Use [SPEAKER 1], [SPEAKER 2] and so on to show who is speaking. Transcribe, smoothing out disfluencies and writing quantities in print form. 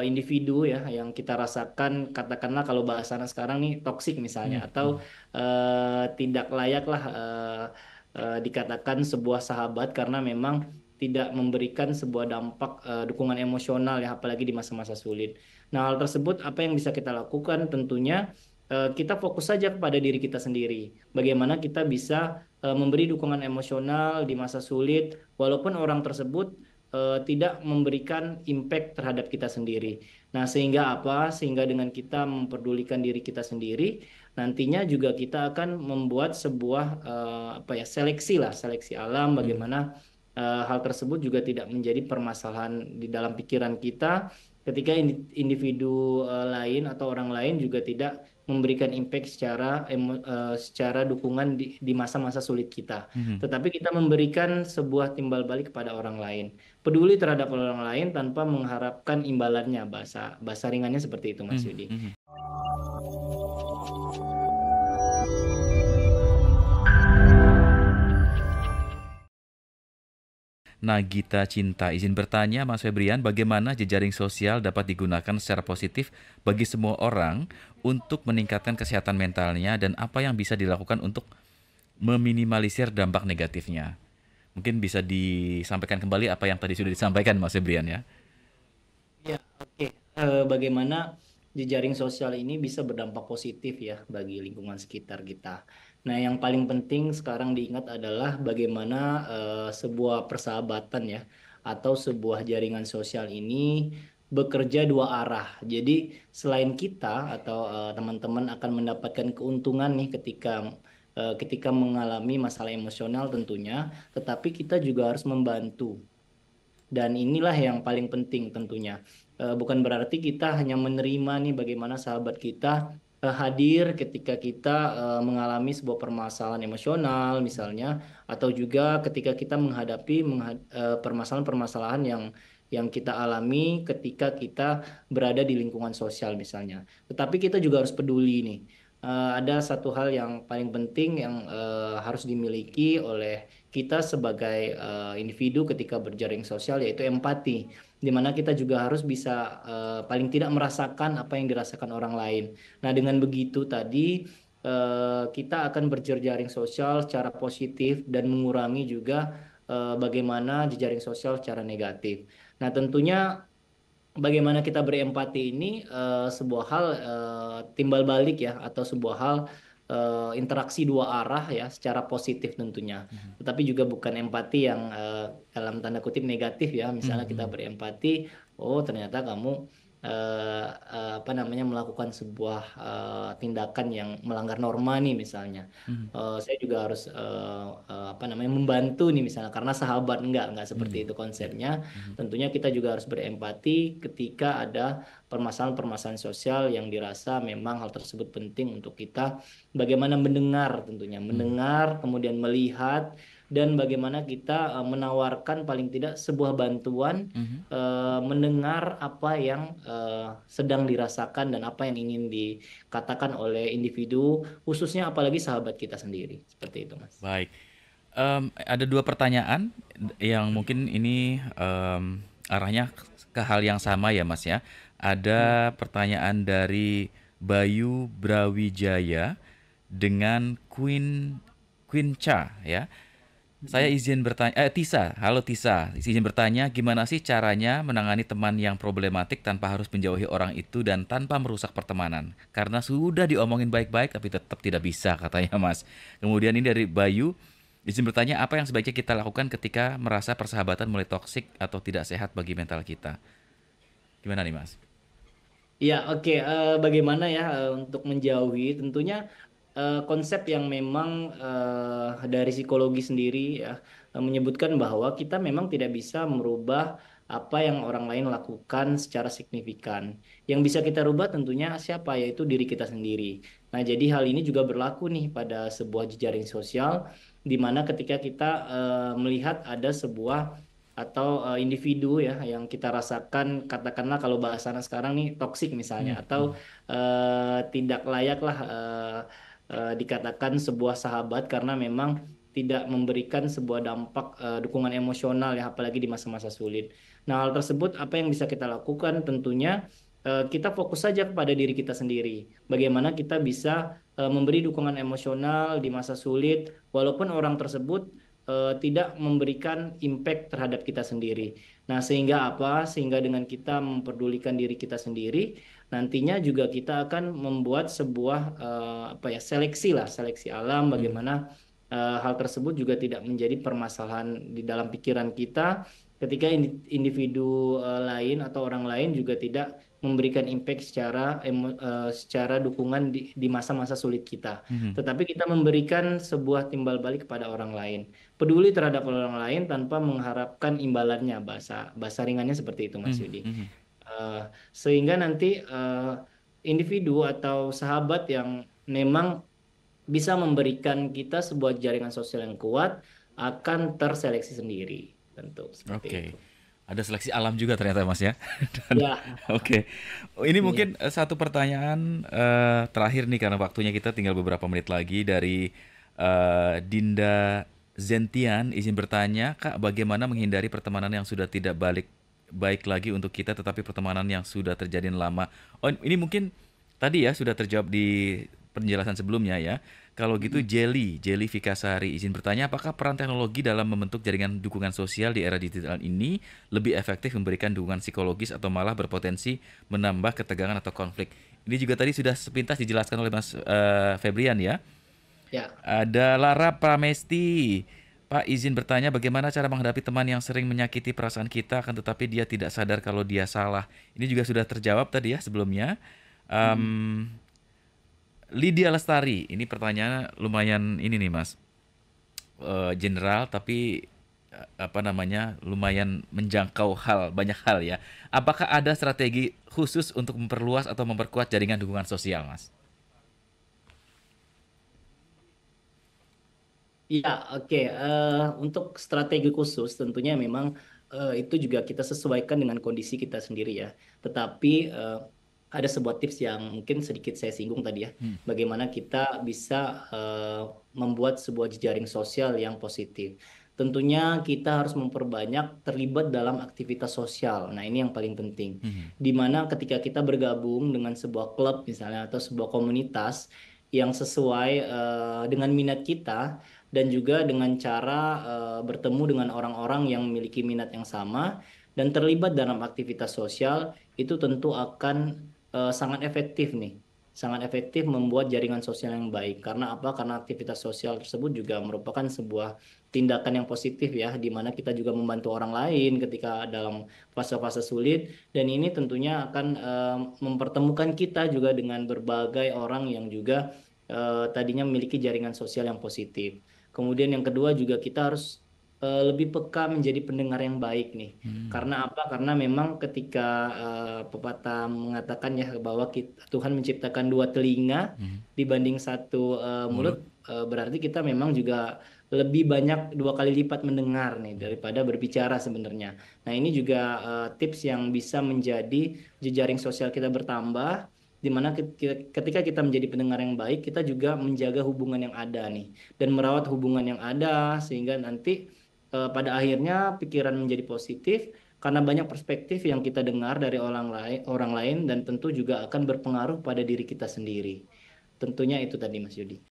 [SPEAKER 1] Individu ya yang kita rasakan, katakanlah kalau bahasanya sekarang nih toksik misalnya,
[SPEAKER 2] Hmm,
[SPEAKER 1] atau
[SPEAKER 2] hmm,
[SPEAKER 1] tidak layak lah dikatakan sebuah sahabat karena memang tidak memberikan sebuah dampak dukungan emosional ya, apalagi di masa-masa sulit. Nah, hal tersebut apa yang bisa kita lakukan? Tentunya kita fokus saja kepada diri kita sendiri. Bagaimana kita bisa memberi dukungan emosional di masa sulit, walaupun orang tersebut tidak memberikan impact terhadap kita sendiri. Nah, sehingga apa? Sehingga dengan kita memperdulikan diri kita sendiri, nantinya juga kita akan membuat sebuah apa ya, seleksi lah, seleksi alam,
[SPEAKER 2] hmm.
[SPEAKER 1] bagaimana hal tersebut juga tidak menjadi permasalahan di dalam pikiran kita ketika individu lain atau orang lain juga tidak memberikan impact secara dukungan di masa-masa sulit kita.
[SPEAKER 2] Hmm,
[SPEAKER 1] Tetapi kita memberikan sebuah timbal balik kepada orang lain, peduli terhadap orang lain tanpa mengharapkan imbalannya, bahasa bahasa ringannya seperti itu, Mas
[SPEAKER 2] hmm,
[SPEAKER 1] Yudi.
[SPEAKER 2] hmm. Nagita Cinta, izin bertanya Mas Febrian, bagaimana jejaring sosial dapat digunakan secara positif bagi semua orang untuk meningkatkan kesehatan mentalnya dan apa yang bisa dilakukan untuk meminimalisir dampak negatifnya? Mungkin bisa disampaikan kembali apa yang tadi sudah disampaikan Mas Febrian ya.
[SPEAKER 1] Ya, oke. Bagaimana jejaring sosial ini bisa berdampak positif ya bagi lingkungan sekitar kita. Nah, yang paling penting sekarang diingat adalah bagaimana sebuah persahabatan ya atau sebuah jaringan sosial ini bekerja dua arah. Jadi, selain kita atau teman-teman akan mendapatkan keuntungan nih ketika mengalami masalah emosional tentunya, tetapi kita juga harus membantu, dan inilah yang paling penting tentunya. Bukan berarti kita hanya menerima nih bagaimana sahabat kita hadir ketika kita mengalami sebuah permasalahan emosional misalnya, atau juga ketika kita menghadapi permasalahan-permasalahan yang kita alami ketika kita berada di lingkungan sosial misalnya. Tetapi kita juga harus peduli nih. Ada satu hal yang paling penting yang harus dimiliki oleh kita sebagai individu ketika berjaring sosial, yaitu empati, di mana kita juga harus bisa paling tidak merasakan apa yang dirasakan orang lain. Nah, dengan begitu tadi kita akan berjejaring sosial secara positif dan mengurangi juga bagaimana jejaring sosial secara negatif. Nah, tentunya bagaimana kita berempati ini sebuah hal timbal balik ya, atau sebuah hal interaksi dua arah ya, secara positif tentunya. Tetapi juga bukan empati yang dalam tanda kutip negatif ya. Misalnya kita
[SPEAKER 2] Mhm,
[SPEAKER 1] berempati, oh ternyata kamu apa namanya, melakukan sebuah tindakan yang melanggar norma nih misalnya.
[SPEAKER 2] mhm,
[SPEAKER 1] Saya juga harus apa namanya, membantu nih misalnya karena sahabat, enggak seperti
[SPEAKER 2] mhm,
[SPEAKER 1] itu
[SPEAKER 2] ya,
[SPEAKER 1] konsepnya.
[SPEAKER 2] mhm,
[SPEAKER 1] Tentunya kita juga harus berempati ketika ada permasalahan-permasalahan sosial yang dirasa memang hal tersebut penting untuk kita. Bagaimana mendengar, tentunya
[SPEAKER 2] mhm,
[SPEAKER 1] mendengar, kemudian melihat, dan bagaimana kita menawarkan paling tidak sebuah bantuan,
[SPEAKER 2] mhm.
[SPEAKER 1] mendengar apa yang sedang dirasakan dan apa yang ingin dikatakan oleh individu, khususnya apalagi sahabat kita sendiri. Seperti itu, Mas.
[SPEAKER 2] Baik. Ada 2 pertanyaan yang mungkin ini, arahnya ke hal yang sama ya, Mas, ya.
[SPEAKER 1] Hmm.
[SPEAKER 2] Ada pertanyaan dari Bayu Brawijaya dengan Queen Cha ya. Saya
[SPEAKER 1] Hmm.
[SPEAKER 2] izin bertanya, Tisa, halo Tisa, izin bertanya gimana sih caranya menangani teman yang problematik tanpa harus menjauhi orang itu dan tanpa merusak pertemanan? Karena sudah diomongin baik-baik tapi tetap tidak bisa katanya Mas. Kemudian ini dari Bayu, izin bertanya apa yang sebaiknya kita lakukan ketika merasa persahabatan mulai toksik atau tidak sehat bagi mental kita? Gimana nih Mas?
[SPEAKER 1] Ya, oke. Bagaimana ya untuk menjauhi? Tentunya konsep yang memang dari psikologi sendiri ya menyebutkan bahwa kita memang tidak bisa merubah apa yang orang lain lakukan secara signifikan. Yang bisa kita rubah tentunya siapa? Yaitu diri kita sendiri. Nah, jadi hal ini juga berlaku nih pada sebuah jejaring sosial, di mana ketika kita melihat ada sebuah atau individu ya yang kita rasakan, katakanlah kalau bahasanya sekarang nih toksik misalnya,
[SPEAKER 2] Hmm,
[SPEAKER 1] atau
[SPEAKER 2] hmm,
[SPEAKER 1] tidak layak lah dikatakan sebuah sahabat karena memang tidak memberikan sebuah dampak dukungan emosional ya, apalagi di masa-masa sulit. Nah, hal tersebut apa yang bisa kita lakukan? Tentunya kita fokus saja kepada diri kita sendiri. Bagaimana kita bisa memberi dukungan emosional di masa sulit, walaupun orang tersebut tidak memberikan impact terhadap kita sendiri. Nah, sehingga apa? Sehingga dengan kita memperdulikan diri kita sendiri, nantinya juga kita akan membuat sebuah apa ya, seleksi lah, seleksi alam,
[SPEAKER 2] Mhm.
[SPEAKER 1] bagaimana hal tersebut juga tidak menjadi permasalahan di dalam pikiran kita ketika individu lain atau orang lain juga tidak memberikan impact secara dukungan di masa-masa sulit kita.
[SPEAKER 2] Mhm.
[SPEAKER 1] Tetapi kita memberikan sebuah timbal balik kepada orang lain. Peduli terhadap orang lain tanpa mengharapkan imbalannya, bahasa bahasa ringannya seperti itu Mas
[SPEAKER 2] Mhm.
[SPEAKER 1] Yudi.
[SPEAKER 2] Mhm.
[SPEAKER 1] Eh, Sehingga nanti individu atau sahabat yang memang bisa memberikan kita sebuah jaringan sosial yang kuat akan terseleksi sendiri, tentu seperti itu.
[SPEAKER 2] Oke. Ada seleksi alam juga ternyata Mas ya. Dan
[SPEAKER 1] Ya,
[SPEAKER 2] oke. Oh, ini
[SPEAKER 1] iya,
[SPEAKER 2] mungkin satu pertanyaan terakhir nih karena waktunya kita tinggal beberapa menit lagi dari Dinda Zentian izin bertanya, Kak, bagaimana menghindari pertemanan yang sudah tidak balik baik lagi untuk kita tetapi pertemanan yang sudah terjadi lama. Oh, ini mungkin tadi ya sudah terjawab di penjelasan sebelumnya ya. Kalau gitu
[SPEAKER 1] mm,
[SPEAKER 2] Jelly Fikasari izin bertanya, apakah peran teknologi dalam membentuk jaringan dukungan sosial di era digital ini lebih efektif memberikan dukungan psikologis atau malah berpotensi menambah ketegangan atau konflik? Ini juga tadi sudah sepintas dijelaskan oleh Mas Febrian ya.
[SPEAKER 1] ya.
[SPEAKER 2] Ada Lara Pramesti. Pak izin bertanya bagaimana cara menghadapi teman yang sering menyakiti perasaan kita akan tetapi dia tidak sadar kalau dia salah. Ini juga sudah terjawab tadi ya sebelumnya.
[SPEAKER 1] Mm.
[SPEAKER 2] Em, Lydia Lestari, ini pertanyaannya lumayan ini nih Mas, general tapi apa namanya lumayan menjangkau banyak hal ya. Apakah ada strategi khusus untuk memperluas atau memperkuat jaringan dukungan sosial, Mas?
[SPEAKER 1] Iya, oke. Untuk strategi khusus tentunya memang itu juga kita sesuaikan dengan kondisi kita sendiri ya. Tetapi ada sebuah tips yang mungkin sedikit saya singgung tadi ya.
[SPEAKER 2] Hmm.
[SPEAKER 1] Bagaimana kita bisa membuat sebuah jejaring sosial yang positif. Tentunya kita harus memperbanyak terlibat dalam aktivitas sosial. Nah, ini yang paling penting.
[SPEAKER 2] Hmm.
[SPEAKER 1] Di mana ketika kita bergabung dengan sebuah klub misalnya atau sebuah komunitas yang sesuai dengan minat kita dan juga dengan cara bertemu dengan orang-orang yang memiliki minat yang sama dan terlibat dalam aktivitas sosial itu tentu akan sangat efektif nih. Sangat efektif membuat jaringan sosial yang baik. Karena apa? Karena aktivitas sosial tersebut juga merupakan sebuah tindakan yang positif ya, di mana kita juga membantu orang lain ketika dalam fase-fase sulit. Dan ini tentunya akan mempertemukan kita juga dengan berbagai orang yang juga tadinya memiliki jaringan sosial yang positif. Kemudian yang kedua juga kita harus lebih peka menjadi pendengar yang baik nih.
[SPEAKER 2] Hmm.
[SPEAKER 1] Karena apa? Karena memang ketika pepatah mengatakan ya bahwa Tuhan menciptakan dua telinga
[SPEAKER 2] Hmm.
[SPEAKER 1] dibanding satu mulut,
[SPEAKER 2] Mulut.
[SPEAKER 1] berarti kita memang juga lebih banyak dua kali lipat mendengar nih daripada berbicara sebenarnya. Nah, ini juga tips yang bisa menjadi jejaring sosial kita bertambah di mana ketika kita menjadi pendengar yang baik, kita juga menjaga hubungan yang ada nih dan merawat hubungan yang ada sehingga nanti pada akhirnya pikiran menjadi positif karena banyak perspektif yang kita dengar dari orang lain dan tentu juga akan berpengaruh pada diri kita sendiri. Tentunya itu tadi Mas Yudi.